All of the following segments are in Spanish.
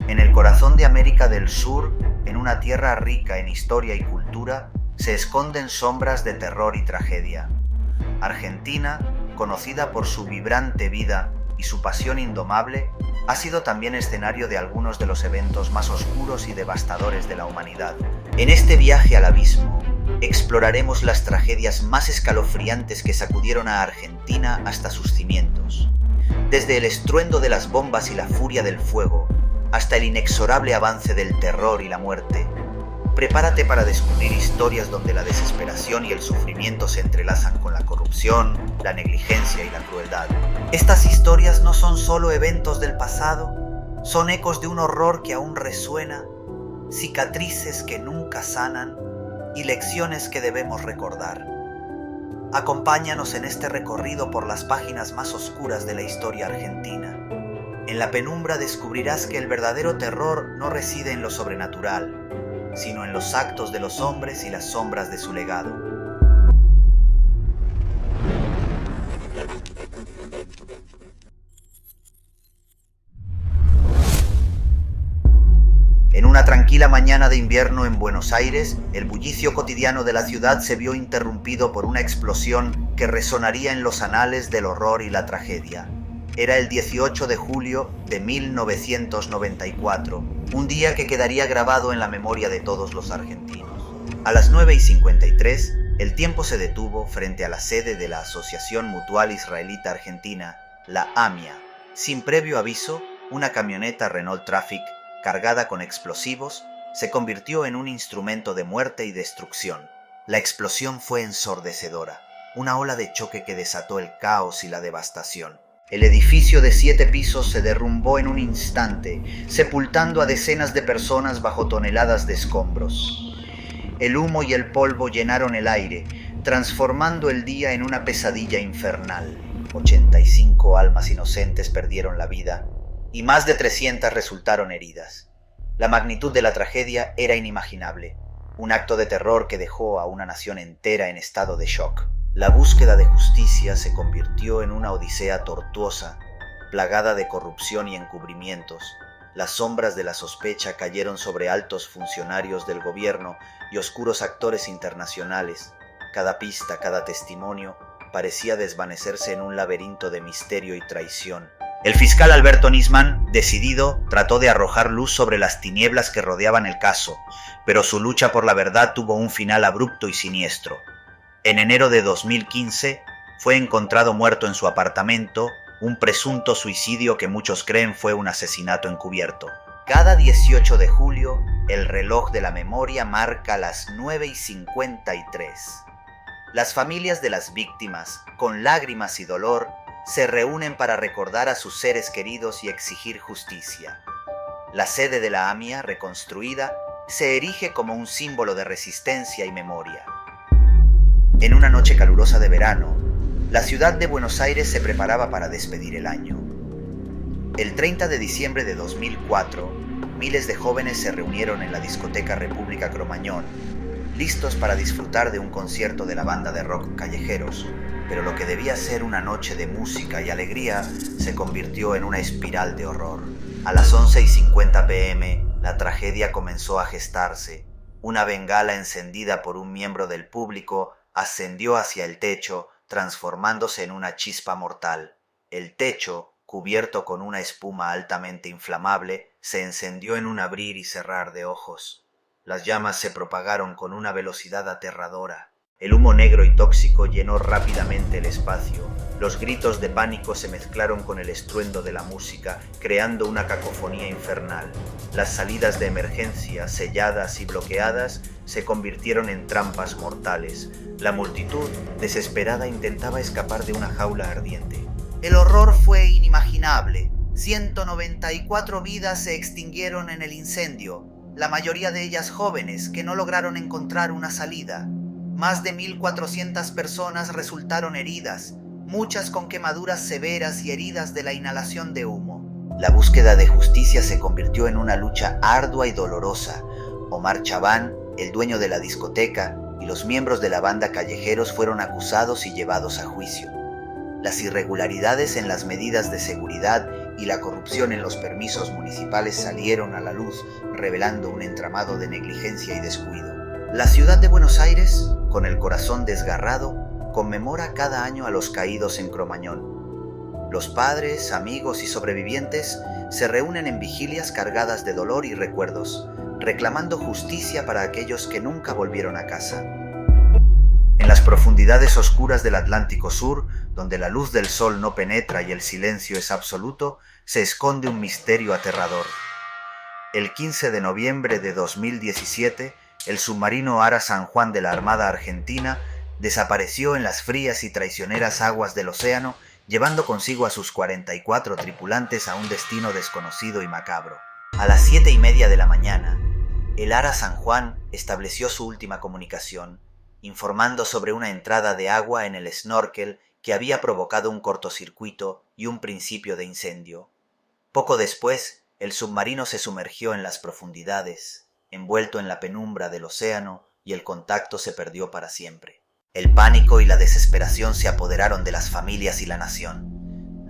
En el corazón de América del Sur, en una tierra rica en historia y cultura, se esconden sombras de terror y tragedia. Argentina, conocida por su vibrante vida y su pasión indomable, ha sido también escenario de algunos de los eventos más oscuros y devastadores de la humanidad. En este viaje al abismo, exploraremos las tragedias más escalofriantes que sacudieron a Argentina hasta sus cimientos. Desde el estruendo de las bombas y la furia del fuego, hasta el inexorable avance del terror y la muerte, prepárate para descubrir historias donde la desesperación y el sufrimiento se entrelazan con la corrupción, la negligencia y la crueldad. Estas historias no son solo eventos del pasado, son ecos de un horror que aún resuena, cicatrices que nunca sanan y lecciones que debemos recordar. Acompáñanos en este recorrido por las páginas más oscuras de la historia argentina. En la penumbra descubrirás que el verdadero terror no reside en lo sobrenatural, sino en los actos de los hombres y las sombras de su legado. En una tranquila mañana de invierno en Buenos Aires, el bullicio cotidiano de la ciudad se vio interrumpido por una explosión que resonaría en los anales del horror y la tragedia. Era el 18 de julio de 1994, un día que quedaría grabado en la memoria de todos los argentinos. A las 9:53, el tiempo se detuvo frente a la sede de la Asociación Mutual Israelita Argentina, la AMIA. Sin previo aviso, una camioneta Renault Traffic, cargada con explosivos, se convirtió en un instrumento de muerte y destrucción. La explosión fue ensordecedora, una ola de choque que desató el caos y la devastación. El edificio de 7 pisos se derrumbó en un instante, sepultando a decenas de personas bajo toneladas de escombros. El humo y el polvo llenaron el aire, transformando el día en una pesadilla infernal. 85 almas inocentes perdieron la vida y más de 300 resultaron heridas. La magnitud de la tragedia era inimaginable, un acto de terror que dejó a una nación entera en estado de shock. La búsqueda de justicia se convirtió en una odisea tortuosa, plagada de corrupción y encubrimientos. Las sombras de la sospecha cayeron sobre altos funcionarios del gobierno y oscuros actores internacionales. Cada pista, cada testimonio, parecía desvanecerse en un laberinto de misterio y traición. El fiscal Alberto Nisman, decidido, trató de arrojar luz sobre las tinieblas que rodeaban el caso, pero su lucha por la verdad tuvo un final abrupto y siniestro. En enero de 2015 fue encontrado muerto en su apartamento, un presunto suicidio que muchos creen fue un asesinato encubierto. Cada 18 de julio, el reloj de la memoria marca las 9:53. Las familias de las víctimas, con lágrimas y dolor, se reúnen para recordar a sus seres queridos y exigir justicia. La sede de la AMIA, reconstruida, se erige como un símbolo de resistencia y memoria. En una noche calurosa de verano, la ciudad de Buenos Aires se preparaba para despedir el año. El 30 de diciembre de 2004, miles de jóvenes se reunieron en la discoteca República Cromañón, listos para disfrutar de un concierto de la banda de rock Callejeros, pero lo que debía ser una noche de música y alegría se convirtió en una espiral de horror. A las 11:50 p.m., la tragedia comenzó a gestarse. Una bengala encendida por un miembro del público ascendió hacia el techo, transformándose en una chispa mortal. El techo, cubierto con una espuma altamente inflamable, se encendió en un abrir y cerrar de ojos. Las llamas se propagaron con una velocidad aterradora. El humo negro y tóxico llenó rápidamente el espacio. Los gritos de pánico se mezclaron con el estruendo de la música, creando una cacofonía infernal. Las salidas de emergencia, selladas y bloqueadas, se convirtieron en trampas mortales. La multitud, desesperada, intentaba escapar de una jaula ardiente. El horror fue inimaginable. 194 vidas se extinguieron en el incendio, la mayoría de ellas jóvenes que no lograron encontrar una salida. Más de 1.400 personas resultaron heridas, muchas con quemaduras severas y heridas de la inhalación de humo. La búsqueda de justicia se convirtió en una lucha ardua y dolorosa. Omar Chaván, el dueño de la discoteca, y los miembros de la banda Callejeros fueron acusados y llevados a juicio. Las irregularidades en las medidas de seguridad y la corrupción en los permisos municipales salieron a la luz, revelando un entramado de negligencia y descuido. La ciudad de Buenos Aires, con el corazón desgarrado, conmemora cada año a los caídos en Cromañón. Los padres, amigos y sobrevivientes se reúnen en vigilias cargadas de dolor y recuerdos, reclamando justicia para aquellos que nunca volvieron a casa. En las profundidades oscuras del Atlántico Sur, donde la luz del sol no penetra y el silencio es absoluto, se esconde un misterio aterrador. El 15 de noviembre de 2017, el submarino Ara San Juan de la Armada Argentina desapareció en las frías y traicioneras aguas del océano, llevando consigo a sus 44 tripulantes a un destino desconocido y macabro. A las 7:30 de la mañana, el Ara San Juan estableció su última comunicación, informando sobre una entrada de agua en el snorkel que había provocado un cortocircuito y un principio de incendio. Poco después, el submarino se sumergió en las profundidades, envuelto en la penumbra del océano, y el contacto se perdió para siempre. El pánico y la desesperación se apoderaron de las familias y la nación.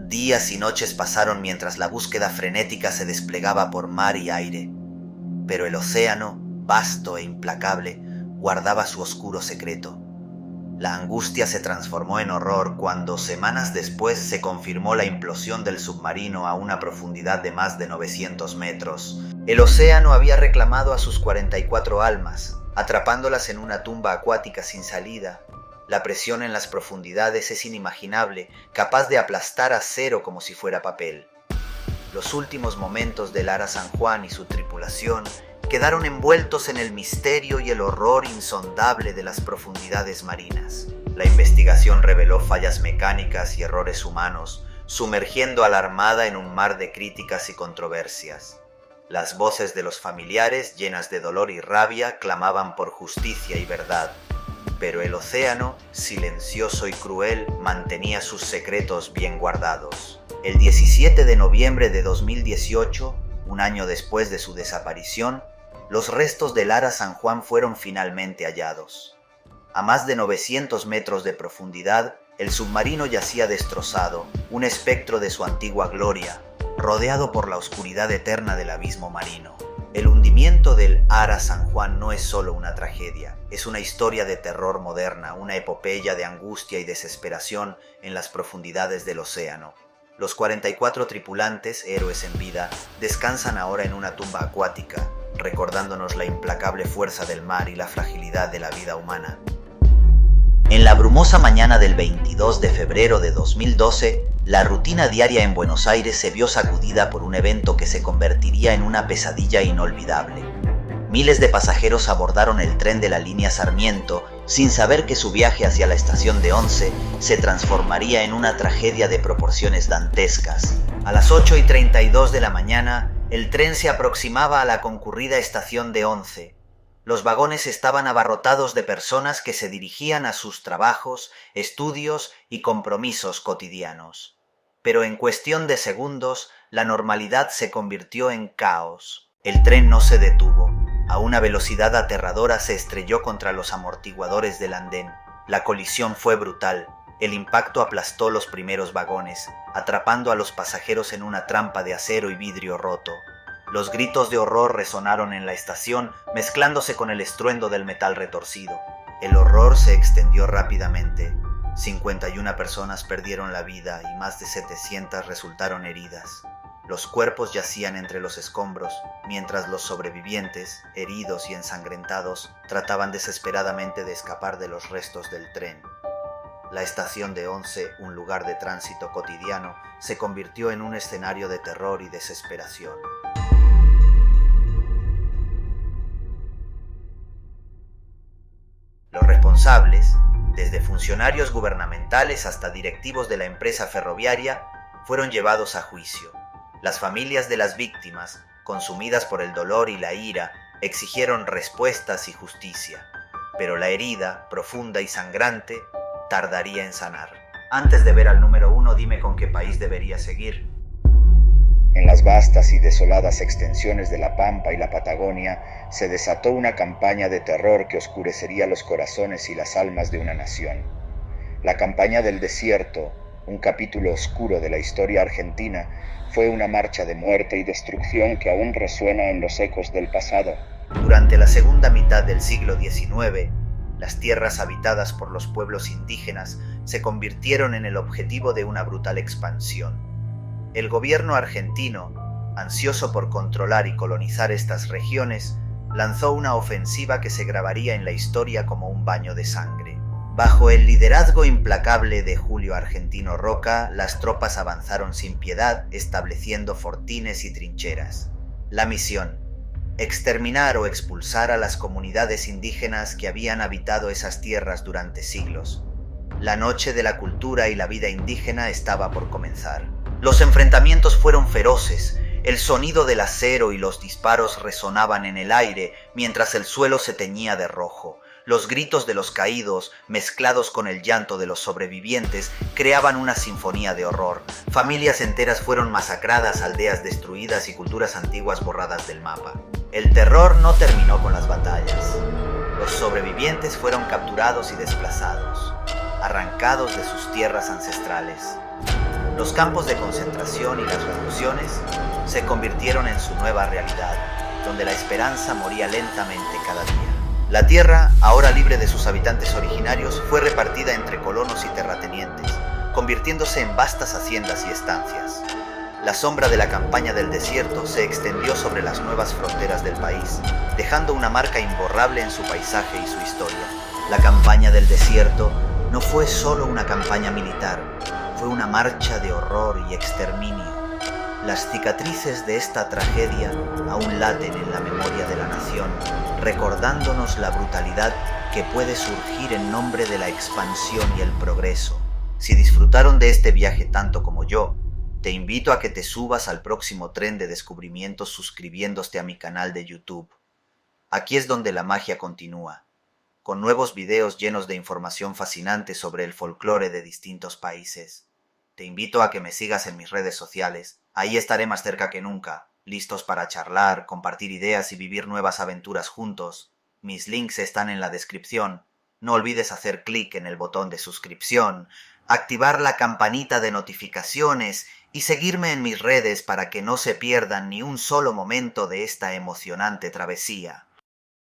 Días y noches pasaron mientras la búsqueda frenética se desplegaba por mar y aire. Pero el océano, vasto e implacable, guardaba su oscuro secreto. La angustia se transformó en horror cuando, semanas después, se confirmó la implosión del submarino a una profundidad de más de 900 metros. El océano había reclamado a sus 44 almas, atrapándolas en una tumba acuática sin salida. La presión en las profundidades es inimaginable, capaz de aplastar acero como si fuera papel. Los últimos momentos del Ara San Juan y su tripulación quedaron envueltos en el misterio y el horror insondable de las profundidades marinas. La investigación reveló fallas mecánicas y errores humanos, sumergiendo a la Armada en un mar de críticas y controversias. Las voces de los familiares, llenas de dolor y rabia, clamaban por justicia y verdad. Pero el océano, silencioso y cruel, mantenía sus secretos bien guardados. El 17 de noviembre de 2018, un año después de su desaparición, los restos del Ara San Juan fueron finalmente hallados. A más de 900 metros de profundidad, el submarino yacía destrozado, un espectro de su antigua gloria, rodeado por la oscuridad eterna del abismo marino. El hundimiento del Ara San Juan no es solo una tragedia, es una historia de terror moderna, una epopeya de angustia y desesperación en las profundidades del océano. Los 44 tripulantes, héroes en vida, descansan ahora en una tumba acuática, recordándonos la implacable fuerza del mar y la fragilidad de la vida humana. En la brumosa mañana del 22 de febrero de 2012, la rutina diaria en Buenos Aires se vio sacudida por un evento que se convertiría en una pesadilla inolvidable. Miles de pasajeros abordaron el tren de la línea Sarmiento sin saber que su viaje hacia la estación de Once se transformaría en una tragedia de proporciones dantescas. A las 8:32 de la mañana, el tren se aproximaba a la concurrida estación de Once. Los vagones estaban abarrotados de personas que se dirigían a sus trabajos, estudios y compromisos cotidianos. Pero en cuestión de segundos, la normalidad se convirtió en caos. El tren no se detuvo. A una velocidad aterradora se estrelló contra los amortiguadores del andén. La colisión fue brutal. El impacto aplastó los primeros vagones, atrapando a los pasajeros en una trampa de acero y vidrio roto. Los gritos de horror resonaron en la estación, mezclándose con el estruendo del metal retorcido. El horror se extendió rápidamente. 51 personas perdieron la vida y más de 700 resultaron heridas. Los cuerpos yacían entre los escombros, mientras los sobrevivientes, heridos y ensangrentados, trataban desesperadamente de escapar de los restos del tren. La estación de Once, un lugar de tránsito cotidiano, se convirtió en un escenario de terror y desesperación. Los responsables, desde funcionarios gubernamentales hasta directivos de la empresa ferroviaria, fueron llevados a juicio. Las familias de las víctimas, consumidas por el dolor y la ira, exigieron respuestas y justicia. Pero la herida, profunda y sangrante, tardaría en sanar. Antes de ver al número 1, dime con qué país debería seguir. En las vastas y desoladas extensiones de la Pampa y la Patagonia se desató una campaña de terror que oscurecería los corazones y las almas de una nación. La campaña del desierto, un capítulo oscuro de la historia argentina, Fue una marcha de muerte y destrucción que aún resuena en los ecos del pasado. Durante la segunda mitad del siglo XIX, las tierras habitadas por los pueblos indígenas se convirtieron en el objetivo de una brutal expansión. El gobierno argentino, ansioso por controlar y colonizar estas regiones, lanzó una ofensiva que se grabaría en la historia como un baño de sangre. Bajo el liderazgo implacable de Julio Argentino Roca, las tropas avanzaron sin piedad, estableciendo fortines y trincheras. La misión: exterminar o expulsar a las comunidades indígenas que habían habitado esas tierras durante siglos. La noche de la cultura y la vida indígena estaba por comenzar. Los enfrentamientos fueron feroces. El sonido del acero y los disparos resonaban en el aire mientras el suelo se teñía de rojo. Los gritos de los caídos, mezclados con el llanto de los sobrevivientes, creaban una sinfonía de horror. Familias enteras fueron masacradas, aldeas destruidas y culturas antiguas borradas del mapa. El terror no terminó con las batallas. Los sobrevivientes fueron capturados y desplazados, arrancados de sus tierras ancestrales. Los campos de concentración y las revoluciones se convirtieron en su nueva realidad, donde la esperanza moría lentamente cada día. La tierra, ahora libre de sus habitantes originarios, fue repartida entre colonos y terratenientes, convirtiéndose en vastas haciendas y estancias. La sombra de la campaña del desierto se extendió sobre las nuevas fronteras del país, dejando una marca imborrable en su paisaje y su historia. La campaña del desierto no fue solo una campaña militar, fue una marcha de horror y exterminio. Las cicatrices de esta tragedia aún laten en la memoria de la nación, recordándonos la brutalidad que puede surgir en nombre de la expansión y el progreso. Si disfrutaron de este viaje tanto como yo, te invito a que te subas al próximo tren de descubrimientos suscribiéndote a mi canal de YouTube. Aquí es donde la magia continúa, con nuevos videos llenos de información fascinante sobre el folclore de distintos países. Te invito a que me sigas en mis redes sociales. Ahí estaré más cerca que nunca, listos para charlar, compartir ideas y vivir nuevas aventuras juntos. Mis links están en la descripción. No olvides hacer clic en el botón de suscripción, activar la campanita de notificaciones y seguirme en mis redes para que no se pierdan ni un solo momento de esta emocionante travesía.